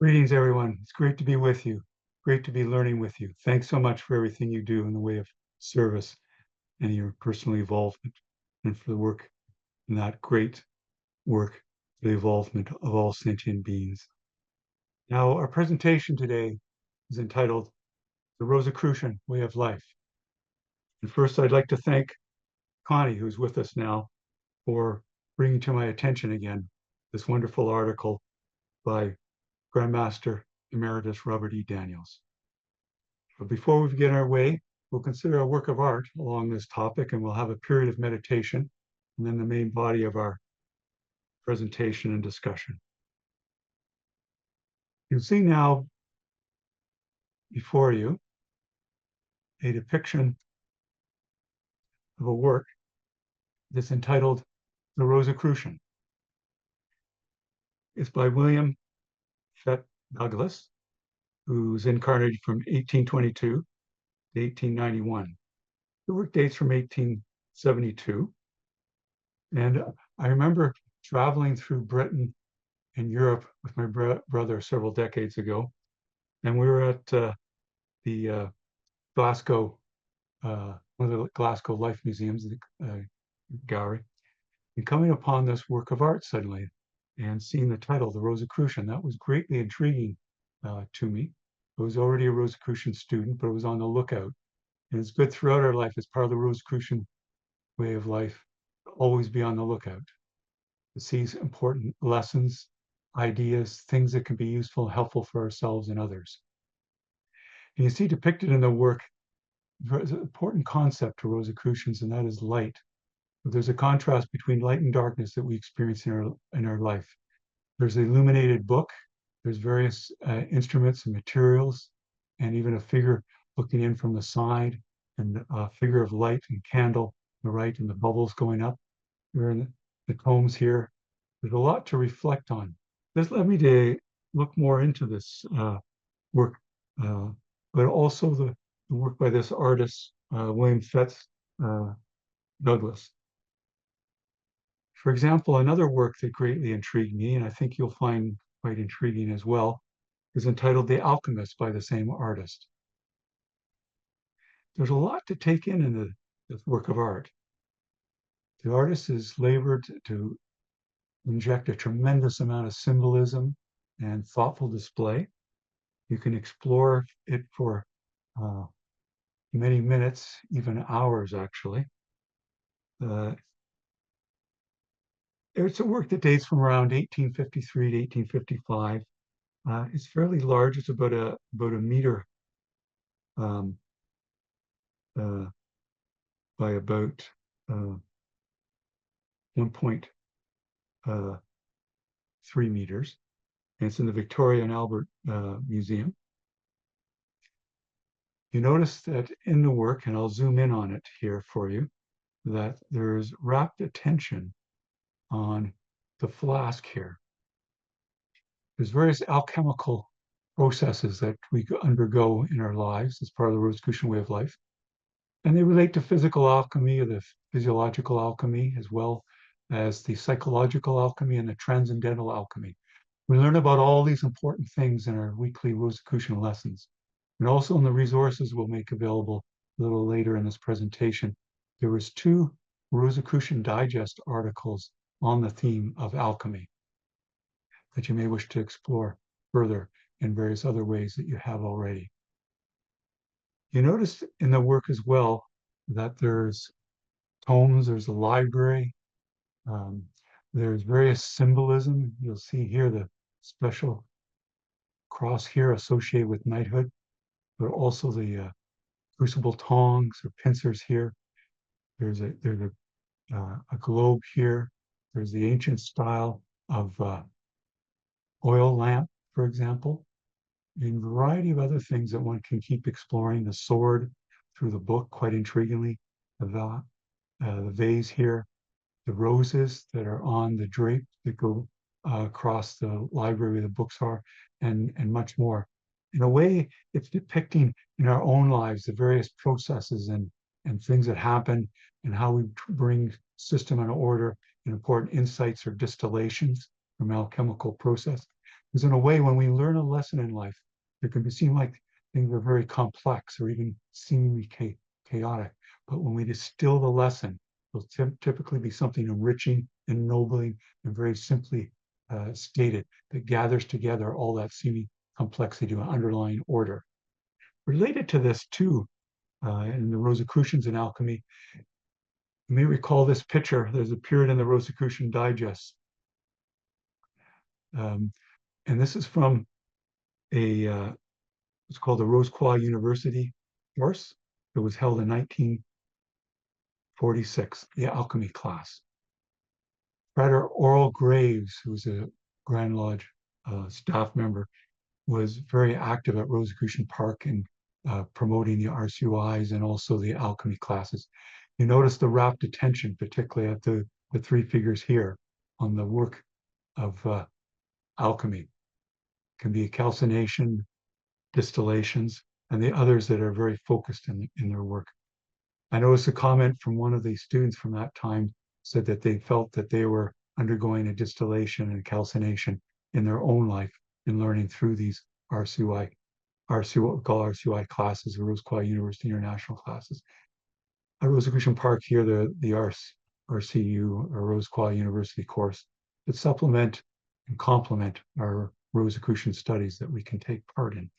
Greetings, everyone. It's great to be with you. Great to be learning with you. Thanks so much for everything you do in the way of service and your personal involvement and for the work and that great work, the involvement of all sentient beings. Now, our presentation today is entitled The Rosicrucian Way of Life. And first, I'd like to thank Connie, who's with us now, for bringing to my attention again this wonderful article by Grandmaster Emeritus Robert E. Daniels. But before we begin our way, we'll consider a work of art along this topic, and we'll have a period of meditation, and then the main body of our presentation and discussion. You'll see now before you a depiction of a work that's entitled The Rosicrucian. It's by William Fett Douglas, who's incarnated from 1822 to 1891. The work dates from 1872. And I remember traveling through Britain and Europe with my brother several decades ago. And we were at the Glasgow, one of the Glasgow Life Museums, the gallery, and coming upon this work of art suddenly and seeing the title, The Rosicrucian, that was greatly intriguing to me. I was already a Rosicrucian student, but I was on the lookout. And it's good throughout our life as part of the Rosicrucian way of life, to always be on the lookout, to seize important lessons, ideas, things that can be useful and helpful for ourselves and others. And you see depicted in the work, there's an important concept to Rosicrucians, and that is light. There's a contrast between light and darkness that we experience in our life. There's an illuminated book, there's various instruments and materials, and even a figure looking in from the side, and a figure of light and candle on the right, and the bubbles going up. We're in the tomes here. There's a lot to reflect on. This led me to look more into this work, but also the work by this artist, William Fett Douglas. For example, another work that greatly intrigued me, and I think you'll find quite intriguing as well, is entitled The Alchemist by the same artist. There's a lot to take in this work of art. The artist has labored to inject a tremendous amount of symbolism and thoughtful display. You can explore it for many minutes, even hours, actually. It's a work that dates from around 1853 to 1855. It's fairly large. It's about a meter um, uh, by about 1.3 meters. And it's in the Victoria and Albert Museum. You notice that in the work, and I'll zoom in on it here for you, that there's rapt attention on the flask here. There's various alchemical processes that we undergo in our lives as part of the Rosicrucian way of life. And they relate to physical alchemy or the physiological alchemy, as well as the psychological alchemy and the transcendental alchemy. We learn about all these important things in our weekly Rosicrucian lessons. And also in the resources we'll make available a little later in this presentation, there was 2 Rosicrucian Digest articles on the theme of alchemy that you may wish to explore further in various other ways that you have already. You notice in the work as well that there's tomes, there's a library, there's various symbolism. You'll see here the special cross here associated with knighthood, but also the crucible tongs or pincers here. There's a globe here. There's the ancient style of oil lamp, for example, and a variety of other things that one can keep exploring. The sword through the book, quite intriguingly, the vase here, the roses that are on the drape that go across the library where the books are, and much more. In a way, it's depicting in our own lives the various processes and things that happen and how we bring system and order and important insights or distillations from alchemical process Because in a way, when we learn a lesson in life, it can seem like things are very complex or even seemingly chaotic. But when we distill the lesson, it'll typically be something enriching, ennobling, and very simply stated that gathers together all that seeming complexity to an underlying order. Related to this too, in the Rosicrucians in alchemy, you may recall this picture that appeared in the Rosicrucian Digest. Um, and this is from it's called the Rosicrucian University course. It was held in 1946, the alchemy class. Frater Oral Graves, who was a Grand Lodge staff member, was very active at Rosicrucian Park in promoting the RCUIs and also the alchemy classes. You notice the rapt attention, particularly at the three figures here on the work of alchemy. It can be calcination, distillations, and the others that are very focused in their work. I noticed a comment from one of the students from that time said that they felt that they were undergoing a distillation and calcination in their own life in learning through these RCUI, what we call RCUI classes, the Rosicrucian University International classes. At Rosicrucian Park here, the RCU, or Rosicrucian University course, that supplement and complement our Rosicrucian studies that we can take part in.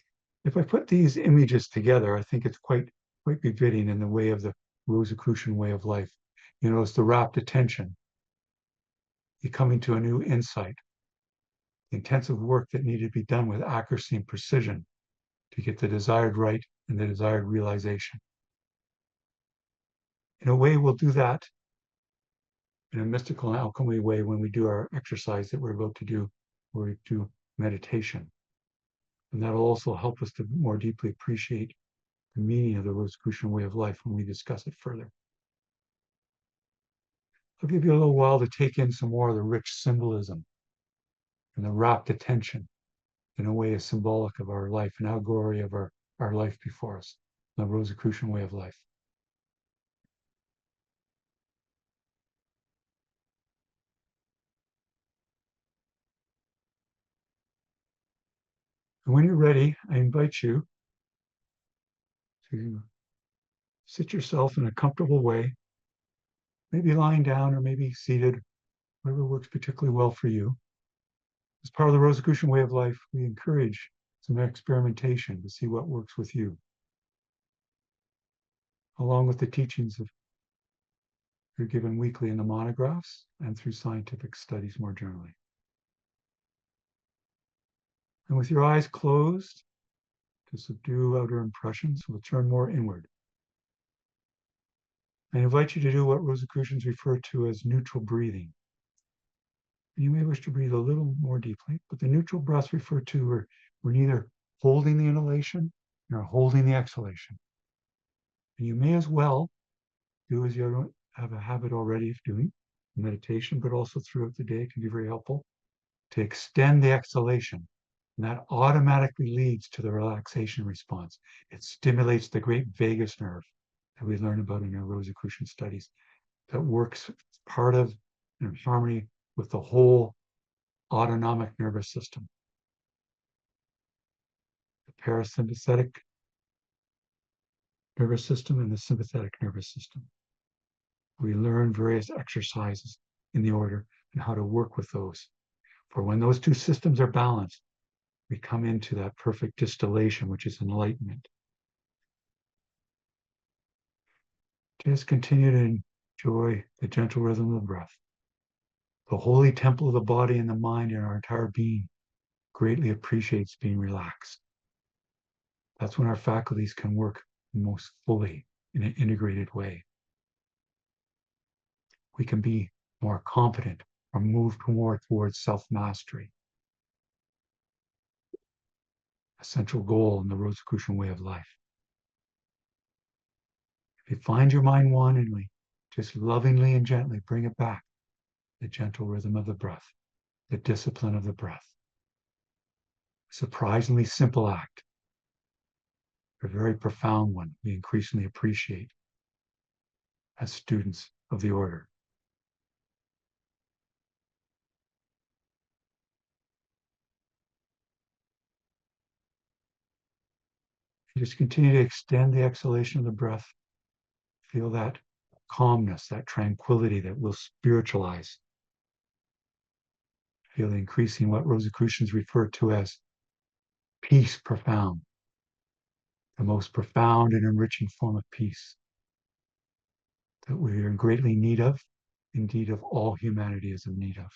If I put these images together, I think it's quite befitting in the way of the Rosicrucian way of life. You know, it's the rapt attention, the coming to a new insight, the intensive work that needed to be done with accuracy and precision to get the desired right and the desired realization. In a way, we'll do that in a mystical and alchemy way when we do our exercise that we're about to do, where we do meditation. And that'll also help us to more deeply appreciate the meaning of the Rosicrucian way of life when we discuss it further. I'll give you a little while to take in some more of the rich symbolism and the rapt attention, in a way, is symbolic of our life, an allegory of our life before us, the Rosicrucian way of life. And when you're ready, I invite you to sit yourself in a comfortable way, maybe lying down or maybe seated, whatever works particularly well for you. As part of the Rosicrucian way of life, we encourage some experimentation to see what works with you, along with the teachings of you're given weekly in the monographs and through scientific studies more generally. And with your eyes closed, to subdue outer impressions, we'll turn more inward. I invite you to do what Rosicrucians refer to as neutral breathing. And you may wish to breathe a little more deeply, but the neutral breaths refer to we're neither holding the inhalation nor holding the exhalation. And you may as well do as you have a habit already of doing, meditation, but also throughout the day, it can be very helpful to extend the exhalation. And that automatically leads to the relaxation response. It stimulates the great vagus nerve that we learn about in our Rosicrucian studies, that works part of in harmony with the whole autonomic nervous system. The parasympathetic nervous system and the sympathetic nervous system. We learn various exercises in the order and how to work with those. For when those two systems are balanced, we come into that perfect distillation, which is enlightenment. Just continue to enjoy the gentle rhythm of the breath. The holy temple of the body and the mind and our entire being greatly appreciates being relaxed. That's when our faculties can work most fully in an integrated way. We can be more confident or move more towards self-mastery, a central goal in the Rosicrucian way of life. If you find your mind wandering, just lovingly and gently bring it back, the gentle rhythm of the breath, the discipline of the breath. A surprisingly simple act, a very profound one we increasingly appreciate as students of the order. Just continue to extend the exhalation of the breath. Feel that calmness, that tranquility that will spiritualize. Feel increasing what Rosicrucians refer to as peace profound, the most profound and enriching form of peace that we are in greatly need of, indeed of all humanity is in need of.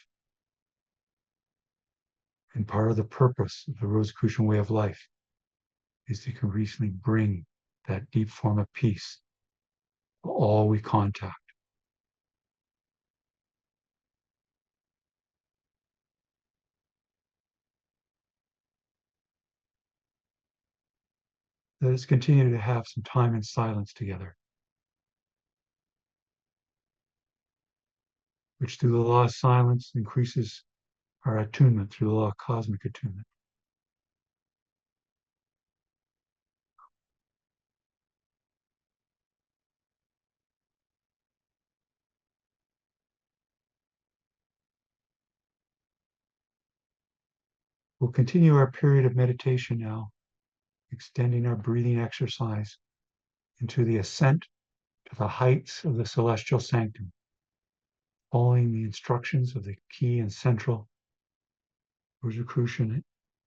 And part of the purpose of the Rosicrucian way of life is to increasingly bring that deep form of peace to all we contact. Let us continue to have some time in silence together, which through the law of silence increases our attunement through the law of cosmic attunement. We'll continue our period of meditation now, extending our breathing exercise into the ascent to the heights of the celestial sanctum, following the instructions of the key and central Rosicrucian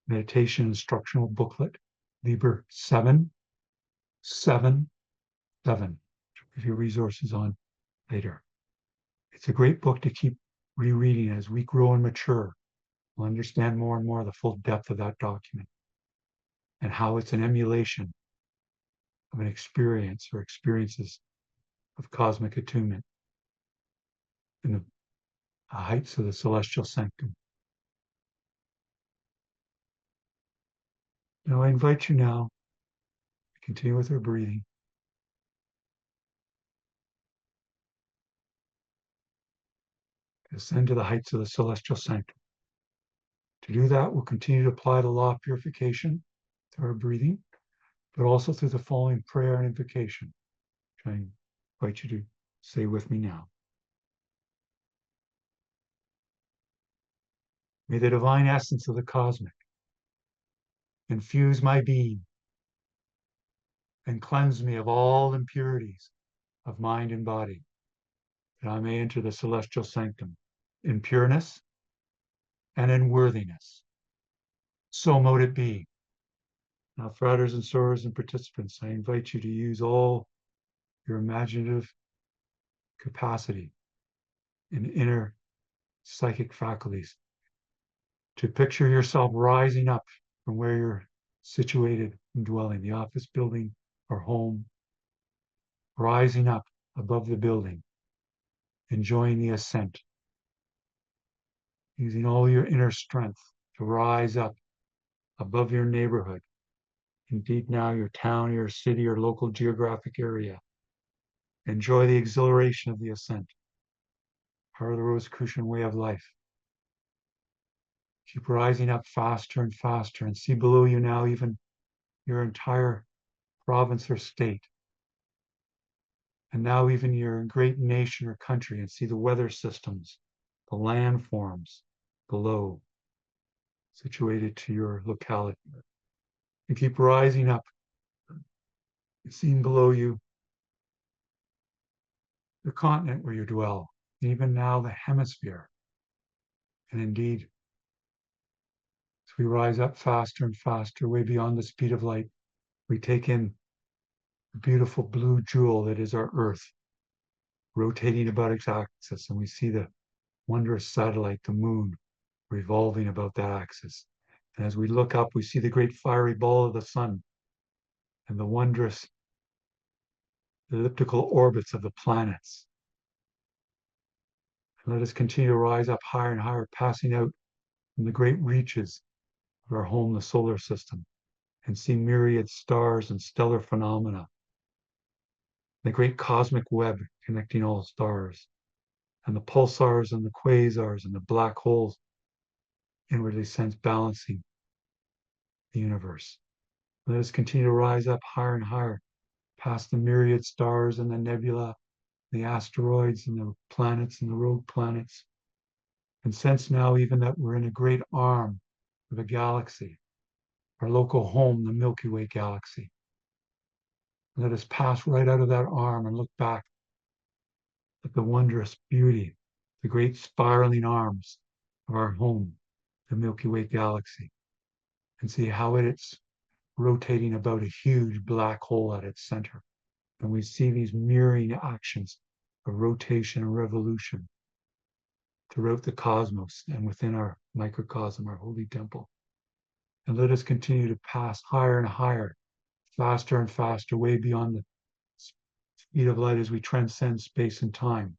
meditation instructional booklet, Liber 777, with your resources on later. It's a great book to keep rereading as we grow and mature. We'll understand more and more the full depth of that document and how it's an emulation of an experience or experiences of cosmic attunement in the heights of the celestial sanctum. Now I invite you now to continue with our breathing. Ascend to the heights of the celestial sanctum. To do that, we'll continue to apply the law of purification to our breathing, but also through the following prayer and invocation, which I invite you to say with me now. May the divine essence of the cosmic infuse my being and cleanse me of all impurities of mind and body, that I may enter the celestial sanctum in pureness and in worthiness. So mote it be. Now, fratres and sorors and participants, I invite you to use all your imaginative capacity and inner psychic faculties to picture yourself rising up from where you're situated and dwelling, the office building or home, rising up above the building, enjoying the ascent, using all your inner strength to rise up above your neighborhood, indeed now your town, your city, or local geographic area. Enjoy the exhilaration of the ascent, part of the Rosicrucian way of life. Keep rising up faster and faster, and see below you now even your entire province or state. And now even your great nation or country, and see the weather systems, the landforms below, situated to your locality. And keep rising up, seeing below you the continent where you dwell, even now the hemisphere. And indeed, as we rise up faster and faster, way beyond the speed of light, we take in the beautiful blue jewel that is our Earth, rotating about its axis, and we see the wondrous satellite, the moon, revolving about that axis. And as we look up, we see the great fiery ball of the sun and the wondrous elliptical orbits of the planets. And let us continue to rise up higher and higher, passing out from the great reaches of our home, the solar system, and see myriad stars and stellar phenomena, the great cosmic web connecting all stars, and the pulsars and the quasars and the black holes inwardly sense balancing the universe. Let us continue to rise up higher and higher, past the myriad stars and the nebula, the asteroids and the planets and the rogue planets, and sense now even that we're in a great arm of a galaxy, our local home, the Milky Way galaxy. Let us pass right out of that arm and look back at the wondrous beauty, the great spiraling arms of our home, the Milky Way galaxy, and see how it's rotating about a huge black hole at its center. And we see these mirroring actions of rotation and revolution throughout the cosmos and within our microcosm, our holy temple. And let us continue to pass higher and higher, faster and faster, way beyond the speed of light as we transcend space and time.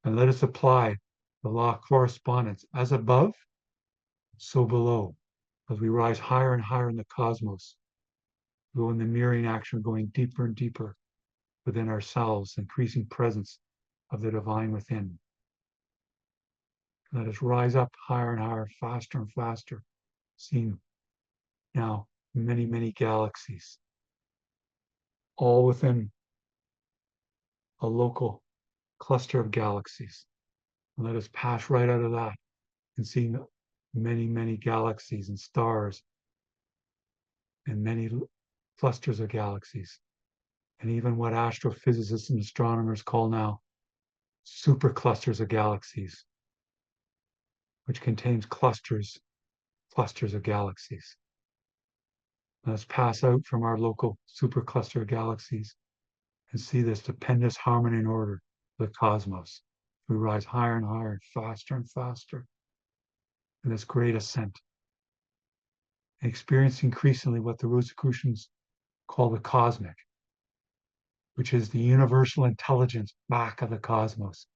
And let us apply the law of correspondence as above, so below, as we rise higher and higher in the cosmos, go in the mirroring action, going deeper and deeper within ourselves, increasing presence of the divine within. Let us rise up higher and higher, faster and faster, seeing now many, many galaxies, all within a local cluster of galaxies. And let us pass right out of that and see many, many galaxies and stars and many clusters of galaxies, and even what astrophysicists and astronomers call now superclusters of galaxies, which contains clusters of galaxies. Let's pass out from our local supercluster of galaxies and see this stupendous harmony and order of the cosmos. We rise higher and higher, faster and faster in this great ascent, and experience increasingly what the Rosicrucians call the cosmic, which is the universal intelligence back of the cosmos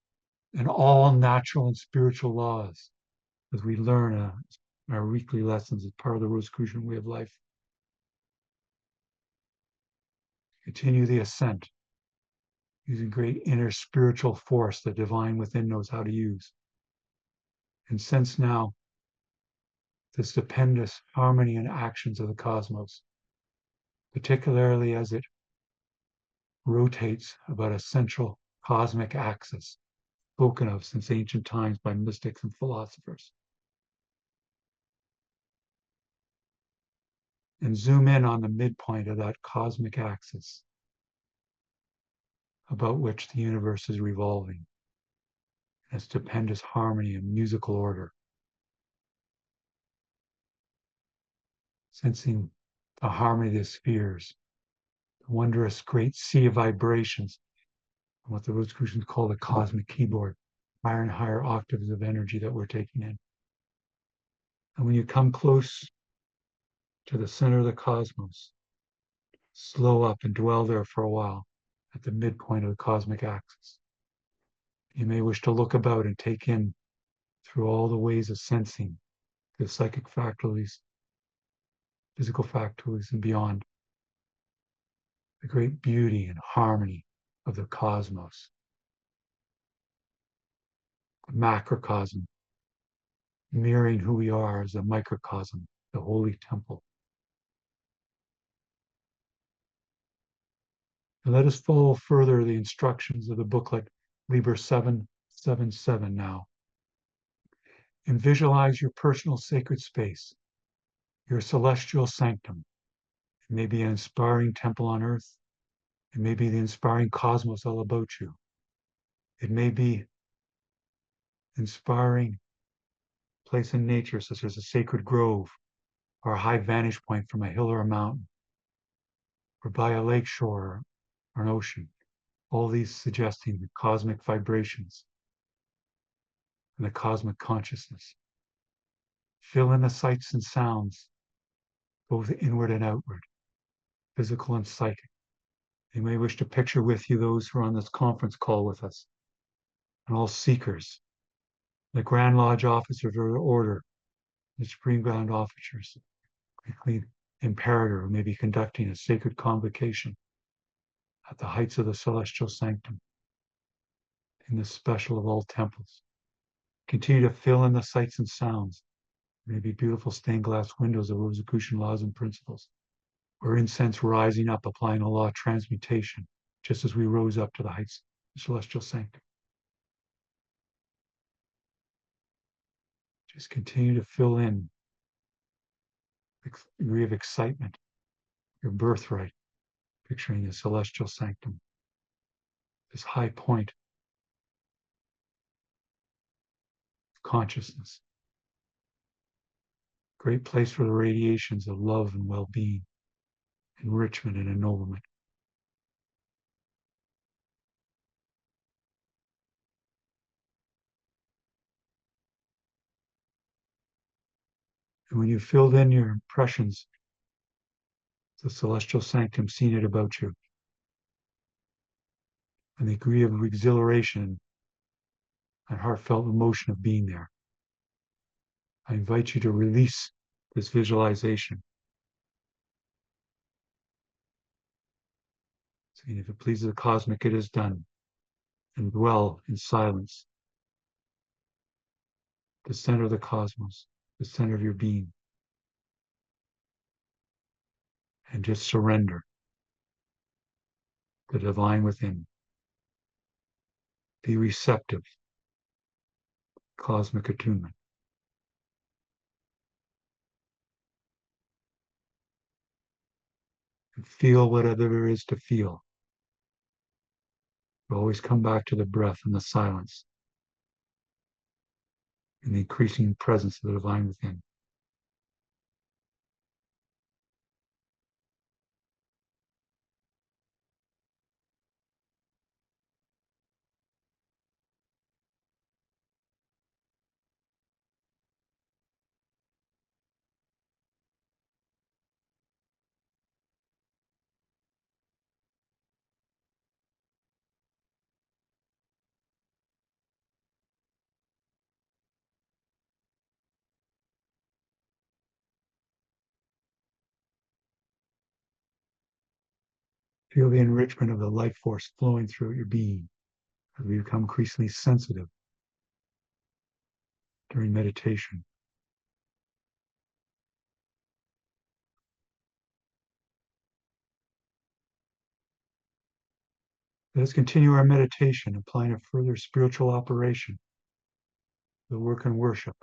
and all natural and spiritual laws, as we learn our weekly lessons as part of the Rosicrucian Way of Life. Continue the ascent using great inner spiritual force the divine within knows how to use. And sense now the stupendous harmony and actions of the cosmos, particularly as it rotates about a central cosmic axis spoken of since ancient times by mystics and philosophers. And zoom in on the midpoint of that cosmic axis about which the universe is revolving in a stupendous harmony and musical order. Sensing the harmony of the spheres, the wondrous great sea of vibrations, and what the Rosicrucians call the cosmic keyboard, higher and higher octaves of energy that we're taking in. And when you come close to the center of the cosmos, slow up and dwell there for a while at the midpoint of the cosmic axis. You may wish to look about and take in through all the ways of sensing the psychic faculties, physical faculties, and beyond the great beauty and harmony of the cosmos, the macrocosm, mirroring who we are as a microcosm, the holy temple. And let us follow further the instructions of the booklet Liber 777 now. And visualize your personal sacred space, your celestial sanctum. It may be an inspiring temple on earth. It may be the inspiring cosmos all about you. It may be inspiring place in nature, such as a sacred grove or a high vantage point from a hill or a mountain, or by a lake shore or an ocean. All these suggesting the cosmic vibrations and the cosmic consciousness. Fill in the sights and sounds, both inward and outward, physical and psychic. You may wish to picture with you those who are on this conference call with us, and all seekers, the Grand Lodge officers of the order, the Supreme Grand Officers, the Imperator who may be conducting a sacred convocation at the heights of the celestial sanctum in this special of all temples. Continue to fill in the sights and sounds. There may be beautiful stained glass windows of Rosicrucian laws and principles, or incense rising up, applying a law of transmutation, just as we rose up to the heights of the celestial sanctum. Just continue to fill in the degree of excitement, your birthright, picturing the celestial sanctum, this high point of consciousness, great place for the radiations of love and well-being, enrichment and ennoblement. And when you filled in your impressions, the celestial sanctum seen it about you, and the degree of exhilaration and heartfelt emotion of being there, I invite you to release this visualization. Saying, if it pleases the cosmic, it is done. And dwell in silence, the center of the cosmos, the center of your being. And just surrender the divine within. Be receptive, cosmic attunement. And feel whatever there is to feel. You always come back to the breath and the silence and the increasing presence of the divine within. Feel the enrichment of the life force flowing through your being as we become increasingly sensitive during meditation. Let us continue our meditation, applying a further spiritual operation, the work and worship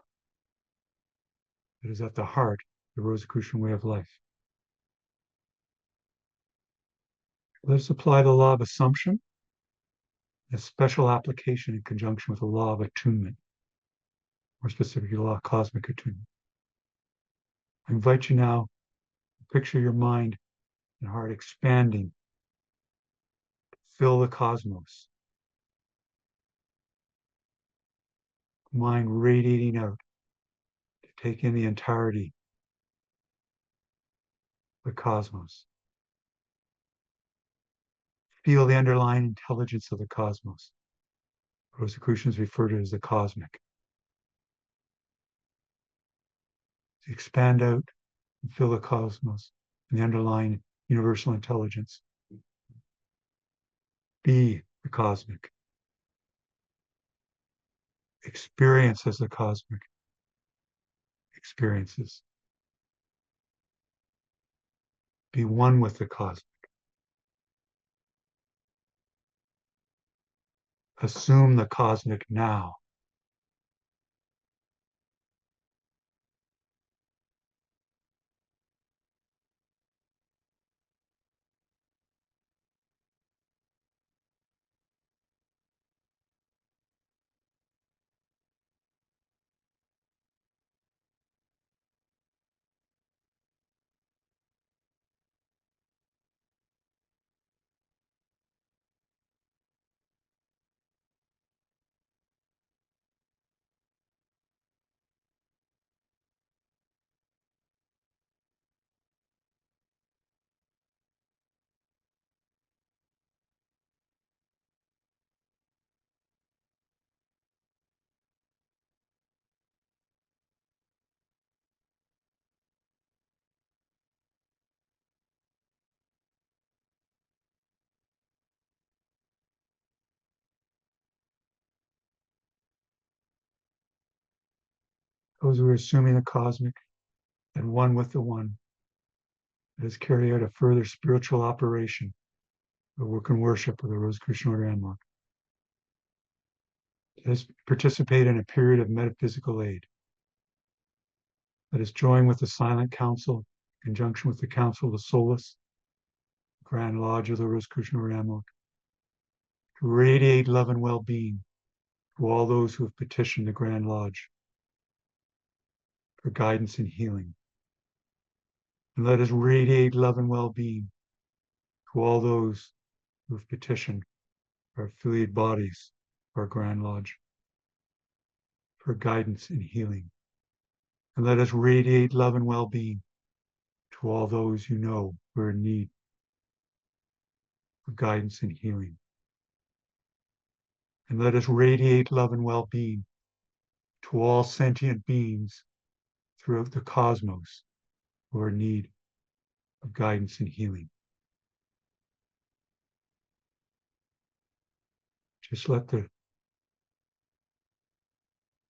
that is at the heart of the Rosicrucian Way of Life. Let us apply the law of assumption, a special application in conjunction with the law of attunement, more specifically, the law of cosmic attunement. I invite you now to picture your mind and heart expanding, fill the cosmos, mind radiating out to take in the entirety of the cosmos. Feel the underlying intelligence of the cosmos. Rosicrucians refer to it as the cosmic. Expand out and fill the cosmos and the underlying universal intelligence. Be the cosmic. Experience as the cosmic experiences. Be one with the cosmic. Assume the cosmic now. Those who are assuming the cosmic and one with the one, let us carry out a further spiritual operation, the work and worship of the Rosicrucian Order Analog. Let us participate in a period of metaphysical aid. Let us join with the Silent Council, in conjunction with the Council of the Soulless, Grand Lodge of the Rosicrucian Way of Life, to radiate love and well-being to all those who have petitioned the Grand Lodge for guidance and healing. And let us radiate love and well-being to all those who have petitioned our affiliate bodies, our Grand Lodge, for guidance and healing. And let us radiate love and well-being to all those you know who are in need of guidance and healing. And let us radiate love and well-being to all sentient beings throughout the cosmos who are in need of guidance and healing. Just let the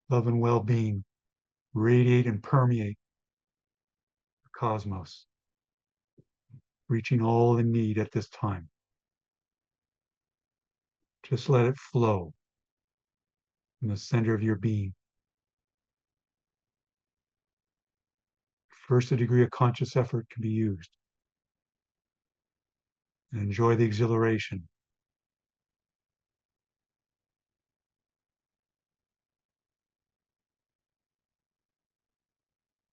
love and well-being radiate and permeate the cosmos, reaching all in need at this time. Just let it flow from the center of your being. First, a degree of conscious effort can be used. And enjoy the exhilaration.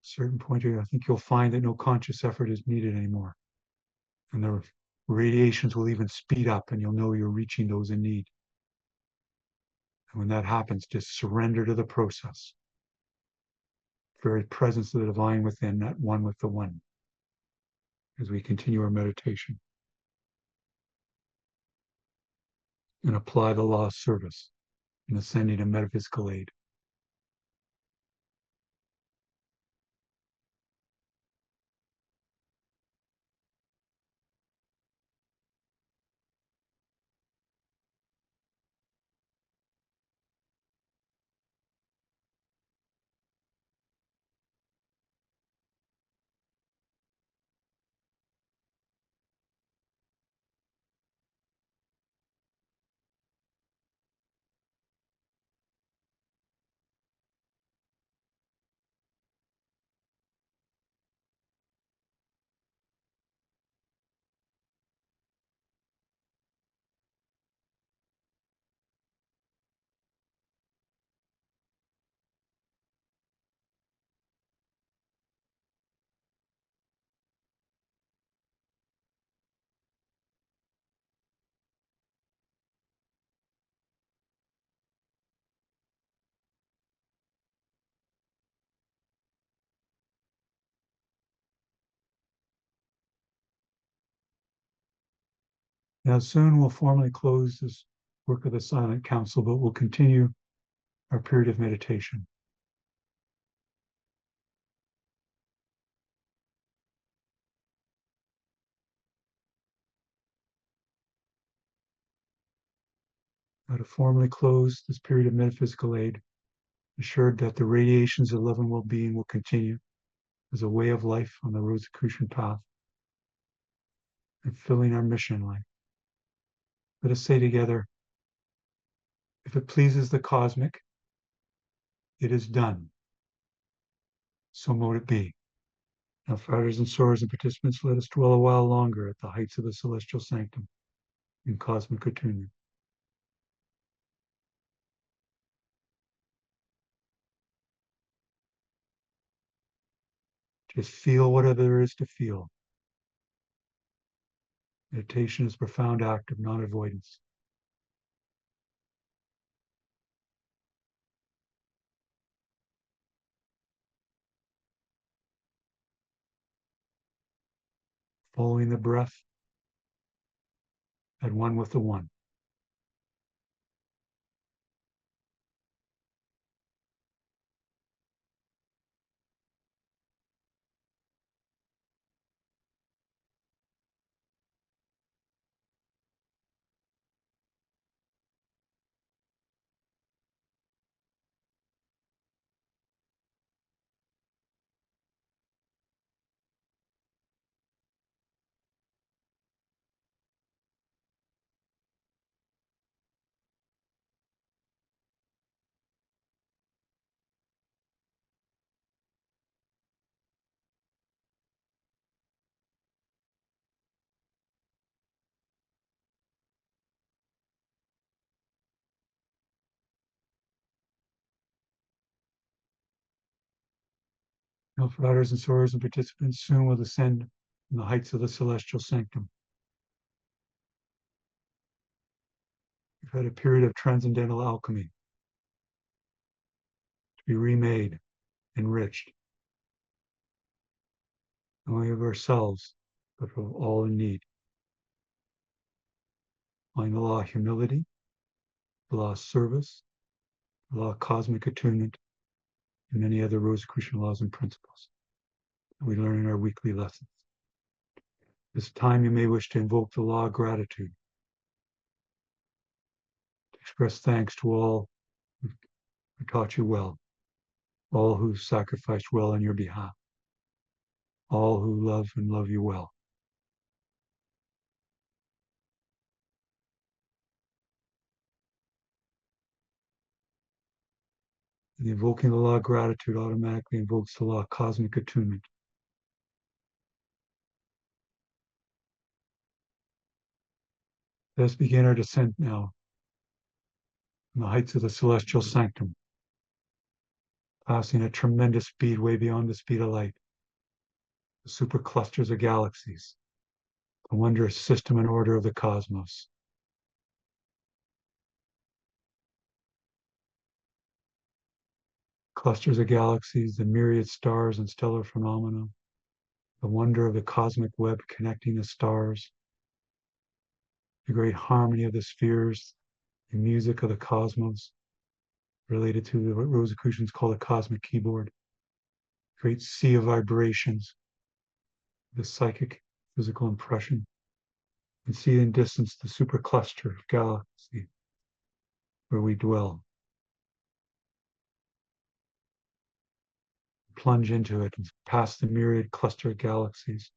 At a certain point here, I think you'll find that no conscious effort is needed anymore. And the radiations will even speed up, and you'll know you're reaching those in need. And when that happens, just surrender to the process. Very presence of the divine within, that one with the one, as we continue our meditation. And apply the law of service in ascending to metaphysical aid. Now, soon we'll formally close this work of the Silent Council, but we'll continue our period of meditation. Now, to formally close this period of metaphysical aid, assured that the radiations of love and well-being will continue as a way of life on the Rosicrucian path and filling our mission life. Let us say together, if it pleases the cosmic, it is done. So mote it be. Now, friars and sorors and participants, let us dwell a while longer at the heights of the celestial sanctum in cosmic attunement. Just feel whatever there is to feel. Meditation is a profound act of non-avoidance. Following the breath at one with the one. Now, riders and soarers and participants soon will ascend from the heights of the celestial sanctum. We've had a period of transcendental alchemy to be remade, enriched, not only of ourselves, but of all in need. Applying the law of humility, the law of service, the law of cosmic attunement, and many other Rosicrucian laws and principles that we learn in our weekly lessons. This time you may wish to invoke the law of gratitude, to express thanks to all who taught you well, all who sacrificed well on your behalf, all who love and love you well. And invoking the law of gratitude automatically invokes the law of cosmic attunement. Let us begin our descent now from the heights of the celestial sanctum, passing at tremendous speed way beyond the speed of light, the superclusters of galaxies, the wondrous system and order of the cosmos. Clusters of galaxies, the myriad stars and stellar phenomena, the wonder of the cosmic web connecting the stars, the great harmony of the spheres, the music of the cosmos, related to what Rosicrucians call the cosmic keyboard, great sea of vibrations, the psychic physical impression, and see in distance the supercluster of galaxy where we dwell. Plunge into it and past the myriad cluster of galaxies,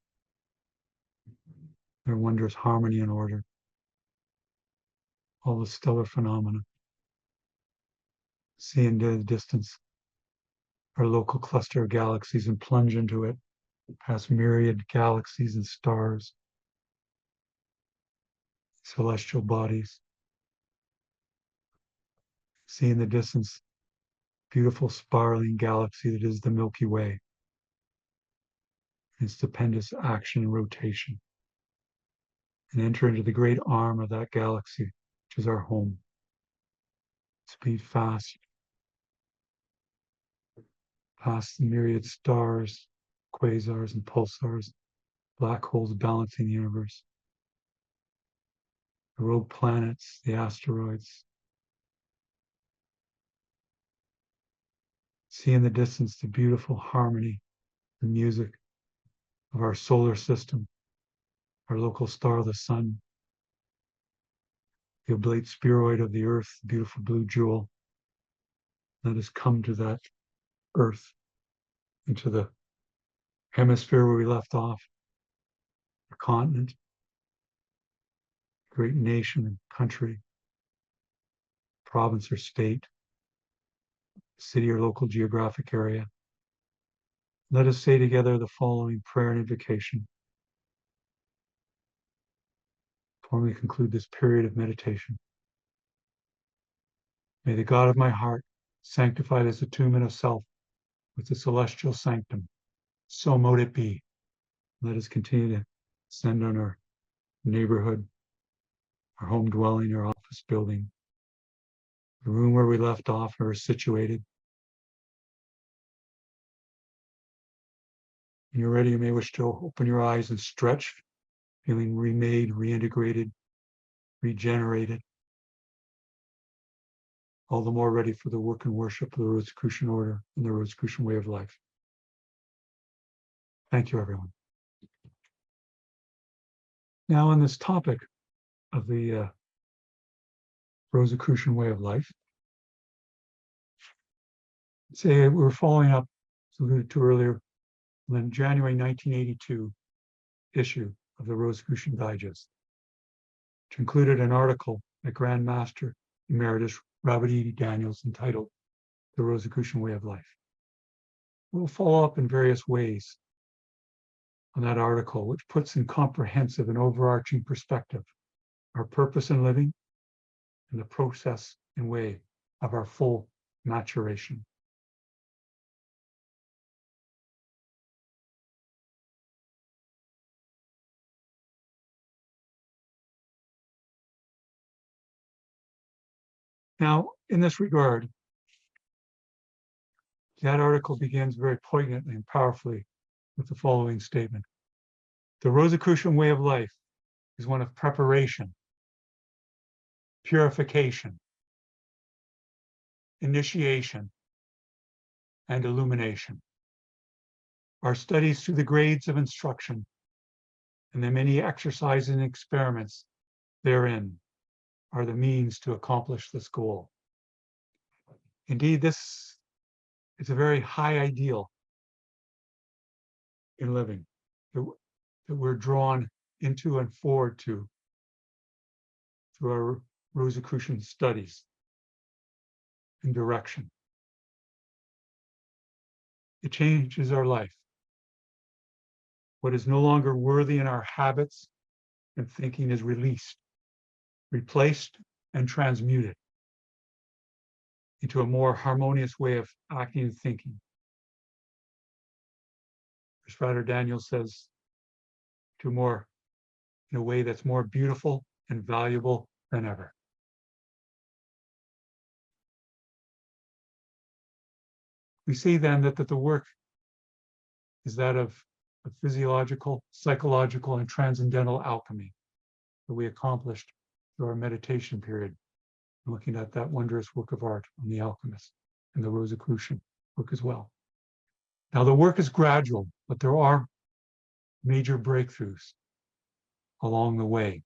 their wondrous harmony and order, all the stellar phenomena. See in the distance our local cluster of galaxies and plunge into it, past myriad galaxies and stars, celestial bodies. See in the distance beautiful spiraling galaxy that is the Milky Way, in stupendous action and rotation, and enter into the great arm of that galaxy, which is our home. Speed fast, past the myriad stars, quasars and pulsars, black holes balancing the universe, the rogue planets, the asteroids. See in the distance the beautiful harmony, the music of our solar system, our local star, the sun, the oblate spheroid of the earth, the beautiful blue jewel. Let us come to that earth, into the hemisphere where we left off, the continent, great nation and country, province or state, city or local geographic area. Let us say together the following prayer and invocation before we conclude this period of meditation. May the God of my heart sanctify this attunement of self with the celestial sanctum. So mote it be. Let us continue to ascend on our neighborhood, our home dwelling, our office building, the room where we left off or are situated. When you're ready, you may wish to open your eyes and stretch, feeling remade, reintegrated, regenerated, all the more ready for the work and worship of the Rosicrucian order and the Rosicrucian way of life. Thank you, everyone. Now, on this topic of the Rosicrucian way of life, say we're following up, as alluded to earlier, the January 1982 issue of the Rosicrucian Digest, which included an article by Grand Master Emeritus Robert E. Daniels entitled The Rosicrucian Way of Life. We'll follow up in various ways on that article, which puts in comprehensive and overarching perspective our purpose in living and the process and way of our full maturation. Now, in this regard, that article begins very poignantly and powerfully with the following statement. The Rosicrucian way of life is one of preparation, purification, initiation, and illumination. Our studies through the grades of instruction and the many exercises and experiments therein are the means to accomplish this goal. Indeed, this is a very high ideal in living that we're drawn into and forward to through our Rosicrucian studies and direction. It changes our life. What is no longer worthy in our habits and thinking is released, replaced, and transmuted into a more harmonious way of acting and thinking. As Frater Daniel says, in a way that's more beautiful and valuable than ever. We see then that the work is that of a physiological, psychological, and transcendental alchemy that we accomplished through our meditation period, looking at that wondrous work of art on the alchemist and the Rosicrucian work as well. Now, the work is gradual, but there are major breakthroughs along the way.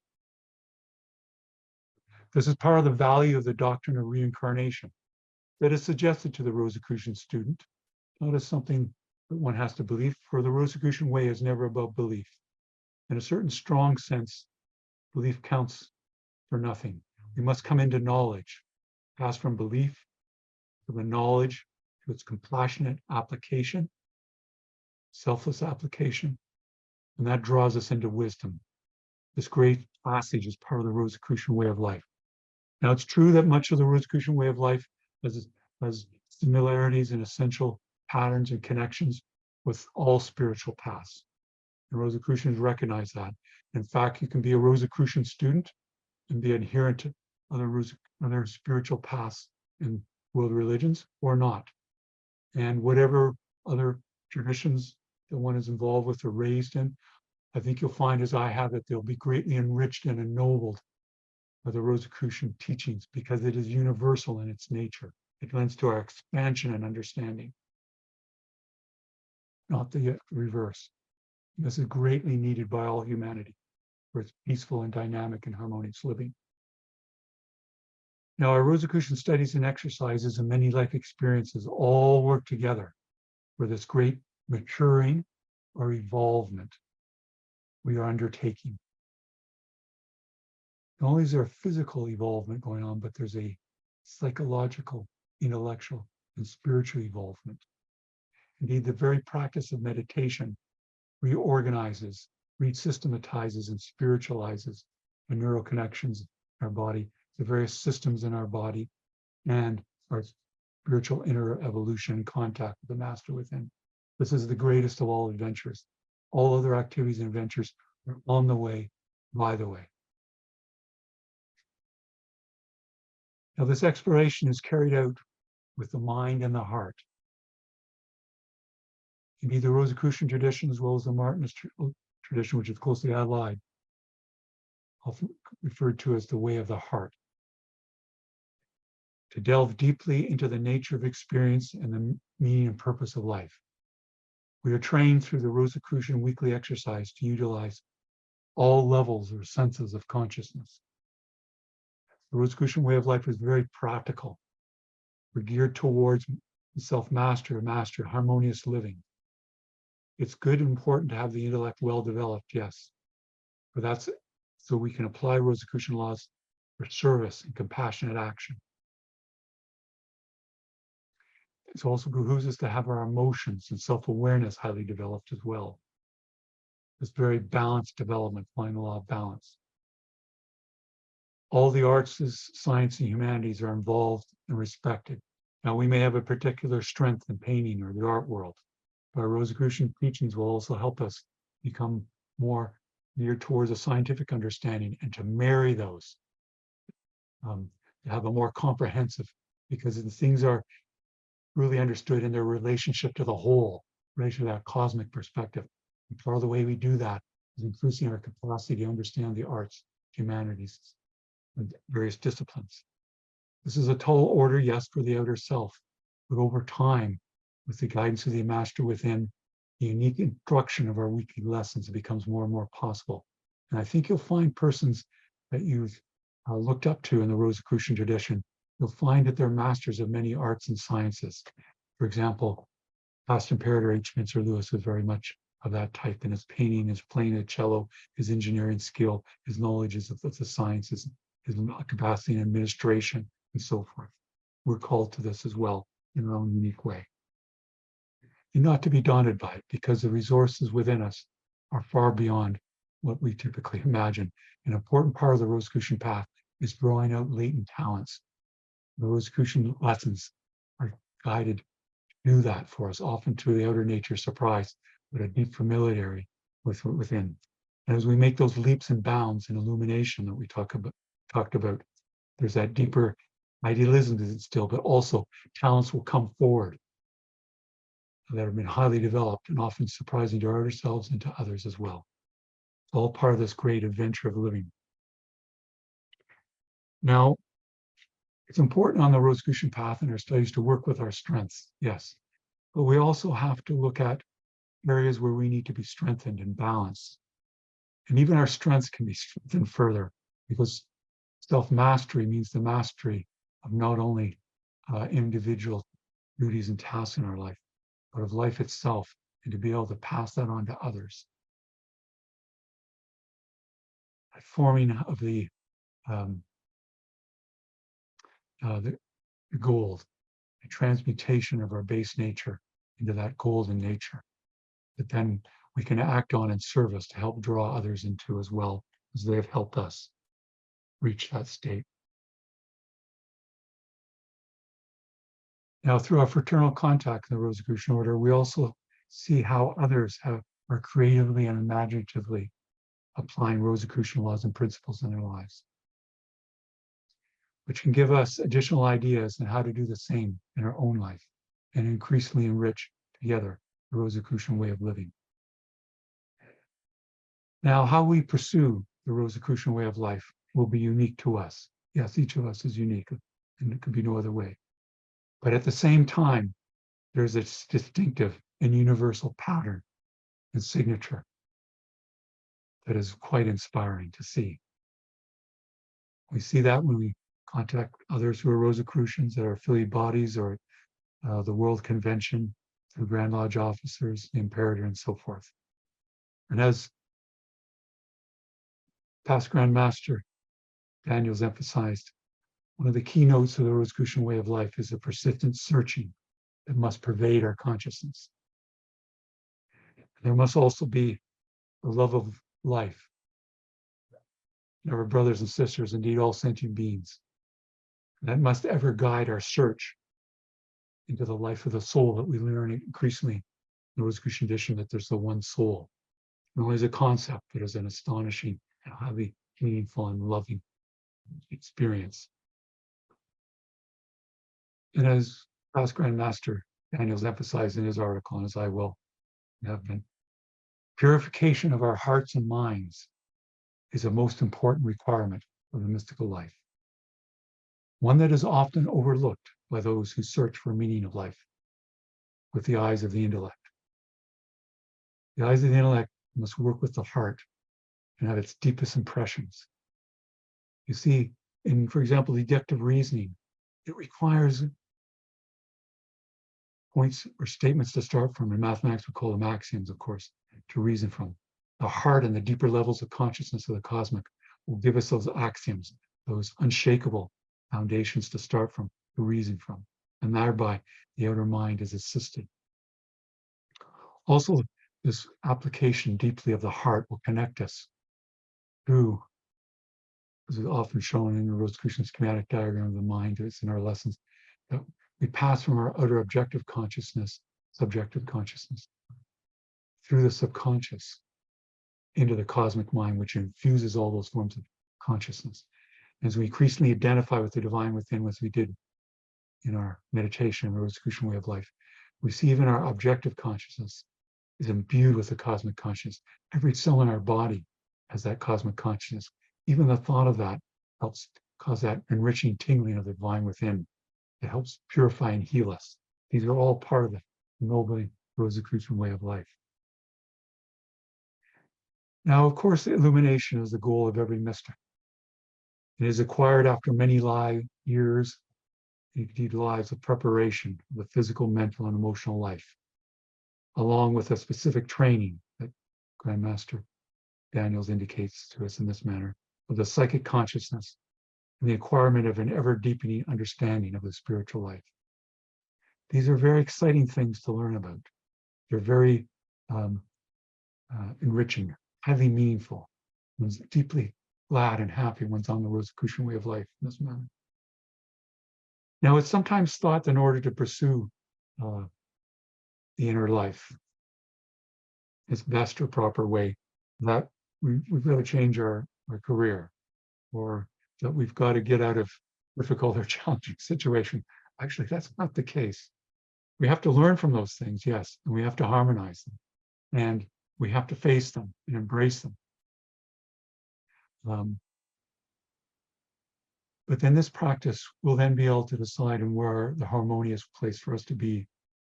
This is part of the value of the doctrine of reincarnation that is suggested to the Rosicrucian student, not as something that one has to believe, for the Rosicrucian way is never about belief. In a certain strong sense, belief counts for nothing. We must come into knowledge, pass from belief to the knowledge to its compassionate application, selfless application, and that draws us into wisdom. This great passage is part of the Rosicrucian way of life. Now, it's true that much of the Rosicrucian way of life has similarities and essential patterns and connections with all spiritual paths. And Rosicrucians recognize that. In fact, you can be a Rosicrucian student and be adherent to other spiritual paths in world religions or not. And whatever other traditions that one is involved with or raised in, I think you'll find, as I have, that they'll be greatly enriched and ennobled by the Rosicrucian teachings because it is universal in its nature. It lends to our expansion and understanding, not the reverse. This is greatly needed by all humanity for its peaceful and dynamic and harmonious living. Now, our Rosicrucian studies and exercises and many life experiences all work together for this great maturing or evolvement we are undertaking. Not only is there a physical evolvement going on, but there's a psychological, intellectual, and spiritual evolvement. Indeed, the very practice of meditation reorganizes, resystematizes, and spiritualizes the neural connections in our body, the various systems in our body, and our spiritual inner evolution and contact with the master within. This is the greatest of all adventures. All other activities and adventures are on the way, by the way. Now, this exploration is carried out with the mind and the heart. Indeed, the Rosicrucian tradition, as well as the Martinist tradition, which is closely allied, often referred to as the way of the heart. To delve deeply into the nature of experience and the meaning and purpose of life. We are trained through the Rosicrucian weekly exercise to utilize all levels or senses of consciousness. The Rosicrucian way of life is very practical. We're geared towards self-master, harmonious living. It's good and important to have the intellect well developed, yes, but that's so we can apply Rosicrucian laws for service and compassionate action. It also behooves us to have our emotions and self-awareness highly developed as well. This very balanced development, applying the law of balance. All the arts, science, and humanities are involved and respected. Now, we may have a particular strength in painting or the art world, but our Rosicrucian teachings will also help us become more geared towards a scientific understanding and to marry those to have a more comprehensive, because the things are really understood in their relationship to the whole, relation to that cosmic perspective. And part of the way we do that is increasing our capacity to understand the arts, humanities, and various disciplines. This is a tall order, yes, for the outer self, but over time, with the guidance of the master within, the unique instruction of our weekly lessons, it becomes more and more possible. And I think you'll find persons that you've looked up to in the Rosicrucian tradition, you'll find that they're masters of many arts and sciences. For example, past Imperator H. Mincer Lewis was very much of that type in his painting, his playing the cello, his engineering skill, his knowledge of the sciences, his capacity in administration, and so forth. We're called to this as well in our own unique way. And not to be daunted by it, because the resources within us are far beyond what we typically imagine. An important part of the Rosicrucian path is drawing out latent talents. The Rosicrucian lessons are guided to do that for us, often to the outer nature surprise, but a deep familiarity within. And as we make those leaps and bounds in illumination that we talked about, there's that deeper idealism that's instilled, but also talents will come forward that have been highly developed and often surprising to ourselves and to others as well. It's all part of this great adventure of living. Now, it's important on the Rosicrucian path in our studies to work with our strengths, yes, but we also have to look at areas where we need to be strengthened and balanced. And even our strengths can be strengthened further, because self-mastery means the mastery of not only individual duties and tasks in our life, but of life itself, and to be able to pass that on to others. A forming of the gold, the transmutation of our base nature into that golden nature that then we can act on in service to help draw others into as well, as they have helped us reach that state. Now, through our fraternal contact in the Rosicrucian order, we also see how others are creatively and imaginatively applying Rosicrucian laws and principles in their lives, which can give us additional ideas on how to do the same in our own life and increasingly enrich together the Rosicrucian way of living. Now, how we pursue the Rosicrucian way of life will be unique to us. Yes, each of us is unique, and it could be no other way. But at the same time, there's a distinctive and universal pattern and signature that is quite inspiring to see. We see that when we contact others who are Rosicrucians at our affiliate bodies or the World Convention, through Grand Lodge officers, the Imperator, and so forth. And as past Grand Master Daniels emphasized, one of the keynotes of the Rosicrucian way of life is a persistent searching that must pervade our consciousness. There must also be the love of life, our brothers and sisters, indeed all sentient beings. That must ever guide our search into the life of the soul, that we learn increasingly in the Rosicrucian tradition that there's the one soul. Not only as a concept, but as an astonishing and highly meaningful and loving experience. And as past Grand Master Daniels emphasized in his article, and as I will have been, purification of our hearts and minds is a most important requirement of the mystical life, one that is often overlooked by those who search for meaning of life with the eyes of the intellect. The eyes of the intellect must work with the heart and have its deepest impressions. You see, in, for example, deductive reasoning, it requires points or statements to start from. In mathematics, we call them axioms, of course, to reason from. The heart and the deeper levels of consciousness of the cosmic will give us those axioms, those unshakable foundations to start from, to reason from. And thereby, the outer mind is assisted. Also, this application deeply of the heart will connect us through, as is often shown in the Rosicrucian schematic diagram of the mind, it's in our lessons, that we pass from our outer objective consciousness, subjective consciousness, through the subconscious into the cosmic mind, which infuses all those forms of consciousness. As we increasingly identify with the divine within, as we did in our meditation, the Rosicrucian Way of Life, we see even our objective consciousness is imbued with the cosmic consciousness. Every cell in our body has that cosmic consciousness. Even the thought of that helps cause that enriching tingling of the divine within. It helps purify and heal us. These are all part of the noble Rosicrucian Way of Life. Now, of course, illumination is the goal of every mystic. It is acquired after many years, indeed lives of preparation of the physical, mental, and emotional life, along with a specific training that Grandmaster Daniels indicates to us in this manner, of the psychic consciousness and the acquirement of an ever-deepening understanding of the spiritual life. These are very exciting things to learn about. They're very enriching, highly meaningful. One's deeply glad and happy one's on the Rosicrucian Way of Life in this manner. Now, it's sometimes thought that in order to pursue the inner life, its best or proper way, that we've got to change our career, or that we've got to get out of difficult or challenging situation. Actually, that's not the case. We have to learn from those things, yes, and we have to harmonize them, and we have to face them and embrace them. But then this practice will then be able to decide in where the harmonious place for us to be,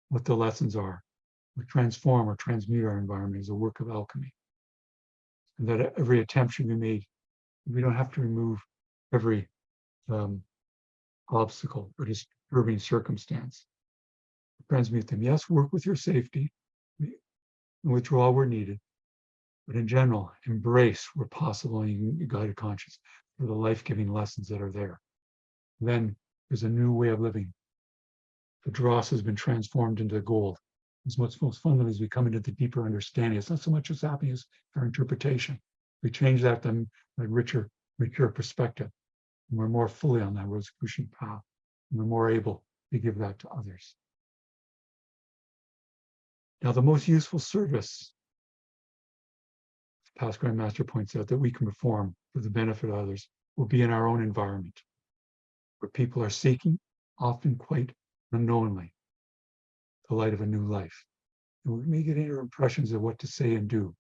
what the lessons are. We transform or transmute our environment as a work of alchemy. And that every attempt should be made. We don't have to remove every obstacle or disturbing circumstance. Transmute them. Yes, work with your safety, withdraw where needed, but in general, embrace where possible and guided conscience for the life-giving lessons that are there. Then there's a new way of living. The dross has been transformed into gold. It's what's most fundamental as we come into the deeper understanding. It's not so much what's happening as our interpretation. We change that to a richer perspective. And we're more fully on that Rosicrucian path. And we're more able to give that to others. Now, the most useful service, past Grandmaster points out, that we can perform for the benefit of others will be in our own environment, where people are seeking, often quite unknowingly, the light of a new life. And we may get inner impressions of what to say and do.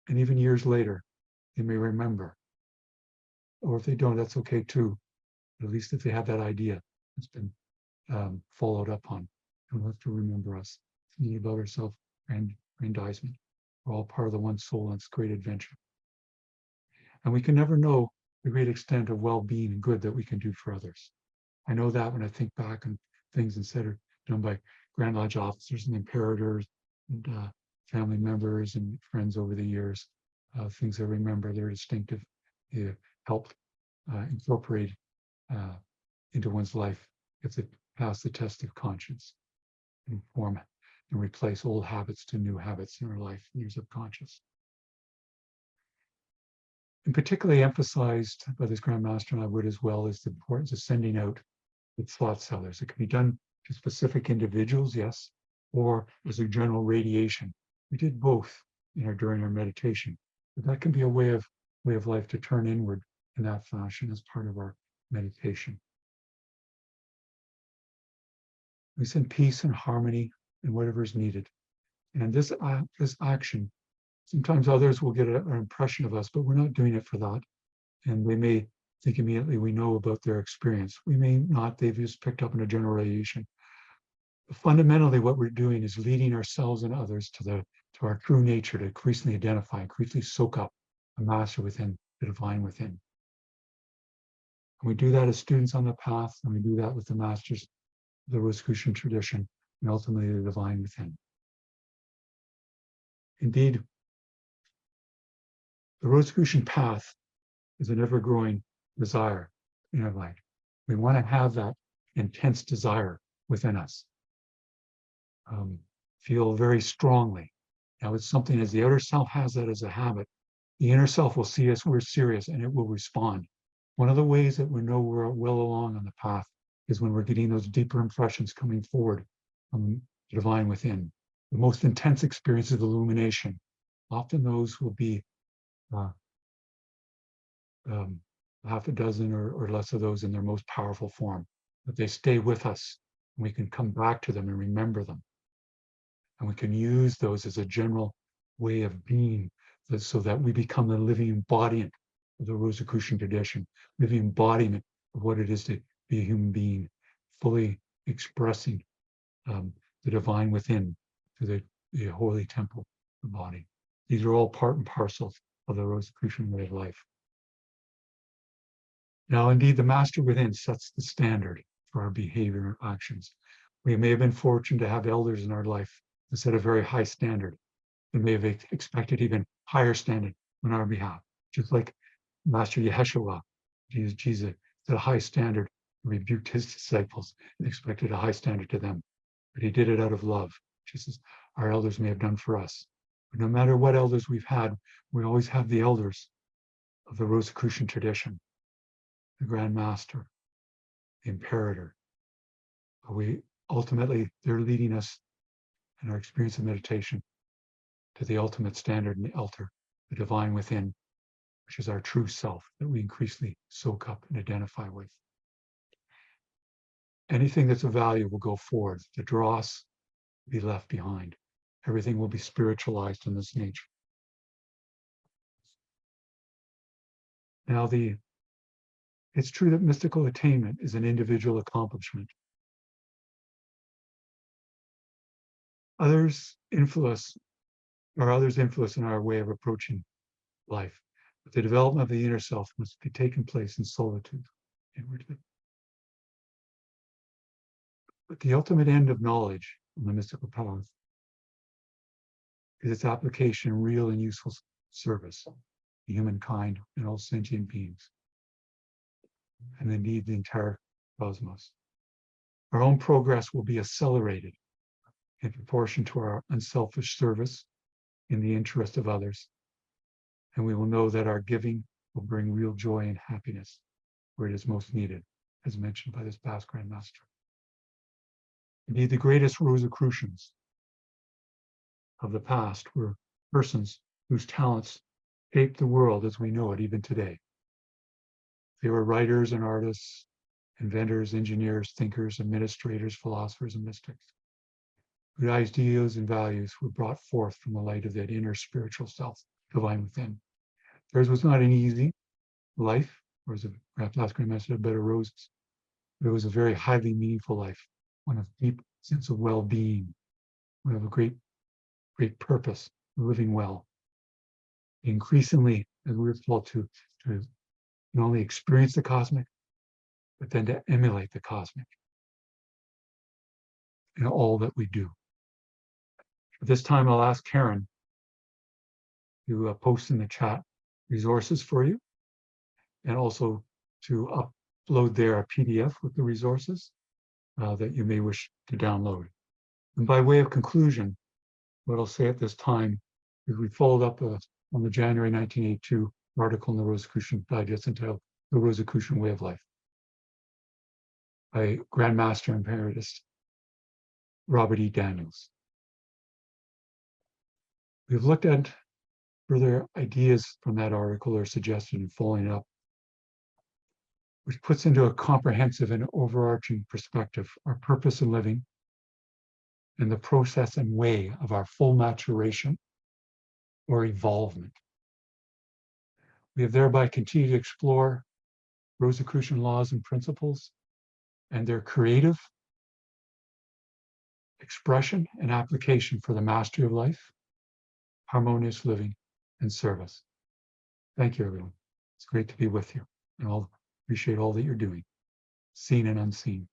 And even years later, they may remember. Or if they don't, that's okay too. But at least if they have that idea, it's been followed up on. Don't have to remember us. Thinking about our self-aggrandizement. We're all part of the one soul and its great adventure. And we can never know the great extent of well-being and good that we can do for others. I know that when I think back on things that are done by Grand Lodge officers and imperators and family members and friends over the years, things I remember, they're distinctive, they help incorporate into one's life if they pass the test of conscience and form and replace old habits to new habits in our life, in your subconscious. And particularly emphasized by this Grand Master, and I would as well, is the importance of sending out with thought sellers. It can be done to specific individuals, yes, or as a general radiation. We did both during our meditation, but that can be a way of life to turn inward in that fashion as part of our meditation. We send peace and harmony and whatever is needed. And this action, sometimes others will get an impression of us, but we're not doing it for that. And they may think immediately we know about their experience. We may not, they've just picked up in a general radiation. But fundamentally, what we're doing is leading ourselves and others to our true nature, to increasingly identify, increasingly soak up the master within, the divine within. And we do that as students on the path, and we do that with the masters of the Rosicrucian tradition, and ultimately the divine within. Indeed, the Rosicrucian path is an ever-growing desire in our life. We want to have that intense desire within us. Feel very strongly. Now, it's something as the outer self has that as a habit, the inner self will see us, we're serious, and it will respond. One of the ways that we know we're well along on the path is when we're getting those deeper impressions coming forward from the divine within. The most intense experiences of illumination, often those will be half a dozen or less of those in their most powerful form, but they stay with us. And we can come back to them and remember them. And we can use those as a general way of being so that we become the living embodiment of the Rosicrucian tradition, living embodiment of what it is to be a human being, fully expressing the divine within to the holy temple, the body. These are all part and parcel of the Rosicrucian way of life. Now, indeed, the master within sets the standard for our behavior and actions. We may have been fortunate to have elders in our life that set a very high standard. They may have expected even higher standard on our behalf, just like Master Yeshua, Jesus set a high standard, rebuked his disciples, and expected a high standard to them. But he did it out of love, just as our elders may have done for us. But no matter what elders we've had, we always have the elders of the Rosicrucian tradition, the Grand Master, the Imperator. But they're leading us in our experience of meditation to the ultimate standard and the altar, the divine within, which is our true self that we increasingly soak up and identify with. Anything that's of value will go forward. The dross will be left behind. Everything will be spiritualized in this nature. Now, it's true that mystical attainment is an individual accomplishment. Others influence in our way of approaching life. But the development of the inner self must be taking place in solitude, inwardly. But the ultimate end of knowledge on the mystical path is its application in real and useful service to humankind and all sentient beings, and indeed the entire cosmos. Our own progress will be accelerated in proportion to our unselfish service in the interest of others, and we will know that our giving will bring real joy and happiness where it is most needed, as mentioned by this past Grand Master. Indeed, the greatest Rosicrucians of the past were persons whose talents shaped the world as we know it even today. They were writers and artists, inventors, engineers, thinkers, administrators, philosophers, and mystics, whose ideas and values were brought forth from the light of that inner spiritual self, divine within. Theirs was not an easy life, or as perhaps last Grand Master said, bed of roses. But it was a very highly meaningful life, one of deep sense of well-being, one of a great purpose, living well. Increasingly, as we're called to not only experience the cosmic, but then to emulate the cosmic in all that we do. At this time, I'll ask Karen to post in the chat resources for you, and also to upload there a PDF with the resources that you may wish to download. And by way of conclusion, what I'll say at this time is we followed up on the January 1982 article in the Rosicrucian Digest entitled The Rosicrucian Way of Life by Grand Master Emeritus Robert E. Daniels. We've looked at further ideas from that article or suggested in following up, which puts into a comprehensive and overarching perspective our purpose in living and the process and way of our full maturation or evolvement. We have thereby continued to explore Rosicrucian laws and principles and their creative expression and application for the mastery of life, harmonious living, and service. Thank you, everyone. It's great to be with you, and I'll appreciate all that you're doing, seen and unseen.